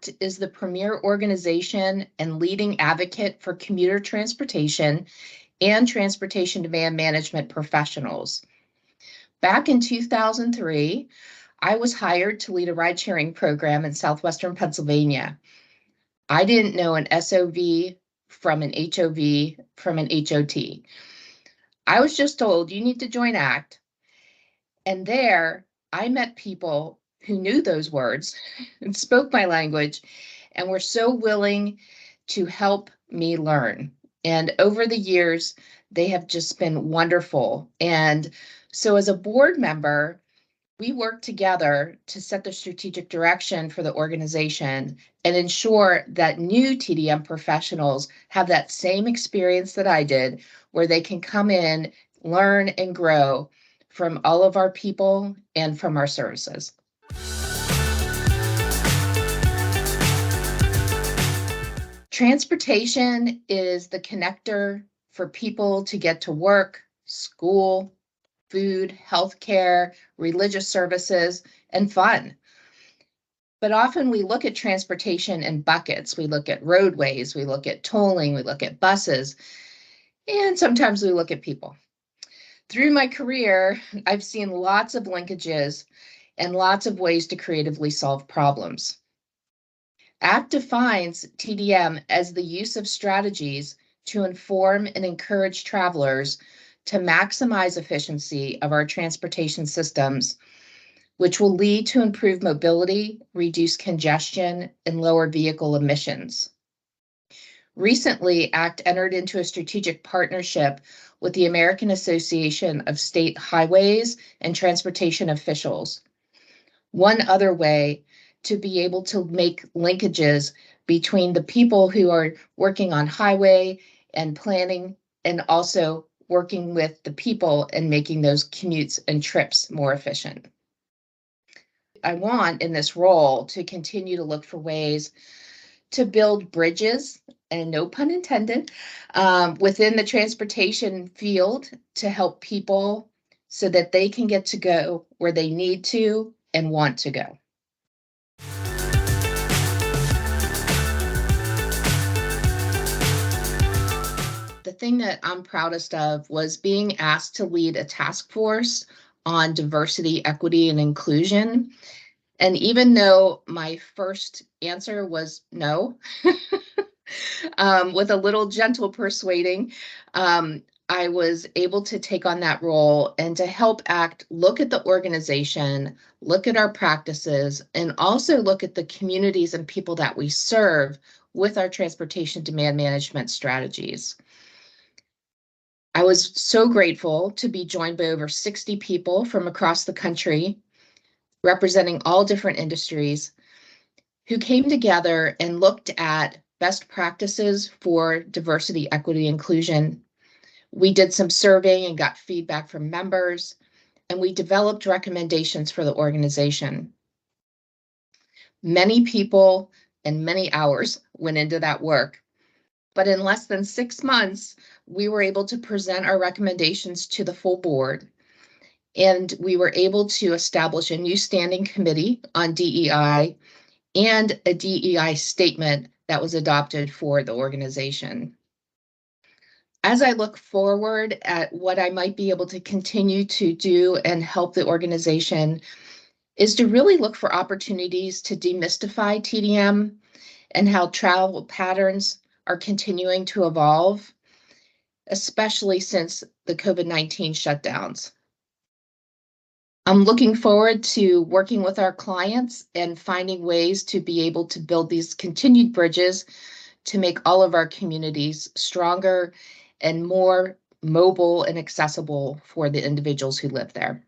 ACT is the premier organization and leading advocate for commuter transportation and transportation demand management professionals. Back in 2003, I was hired to lead a ride-sharing program in southwestern Pennsylvania. I didn't know an SOV from an HOV from an HOT. I was just told, you need to join ACT. And there, I met people who knew those words and spoke my language and were so willing to help me learn. And over the years, they have just been wonderful. And so as a board member, we work together to set the strategic direction for the organization and ensure that new TDM professionals have that same experience that I did, where they can come in, learn, and grow from all of our people and from our services. Transportation is the connector for people to get to work, school, food, healthcare, religious services, and fun. But often we look at transportation in buckets. We look at roadways, we look at tolling, we look at buses, and sometimes we look at people. Through my career, I've seen lots of linkages and lots of ways to creatively solve problems. ACT defines TDM as the use of strategies to inform and encourage travelers to maximize efficiency of our transportation systems, which will lead to improved mobility, reduce congestion, and lower vehicle emissions. Recently, ACT entered into a strategic partnership with the American Association of State Highways and Transportation Officials. One other way to be able to make linkages between the people who are working on highway and planning, and also working with the people and making those commutes and trips more efficient. I want in this role to continue to look for ways to build bridges, and no pun intended, within the transportation field to help people so that they can get to go where they need to and want to go. The thing that I'm proudest of was being asked to lead a task force on diversity, equity, and inclusion. And even though my first answer was no, with a little gentle persuading, I was able to take on that role and to help ACT look at the organization, look at our practices, and also look at the communities and people that we serve with our transportation demand management strategies. I was so grateful to be joined by over 60 people from across the country, representing all different industries, who came together and looked at best practices for diversity, equity, inclusion. We did some surveying and got feedback from members, and we developed recommendations for the organization. Many people and many hours went into that work, but in less than 6 months, we were able to present our recommendations to the full board, and we were able to establish a new standing committee on DEI and a DEI statement that was adopted for the organization. As I look forward at what I might be able to continue to do and help the organization is to really look for opportunities to demystify TDM and how travel patterns are continuing to evolve, especially since the COVID-19 shutdowns. I'm looking forward to working with our clients and finding ways to be able to build these continued bridges to make all of our communities stronger and more mobile and accessible for the individuals who live there.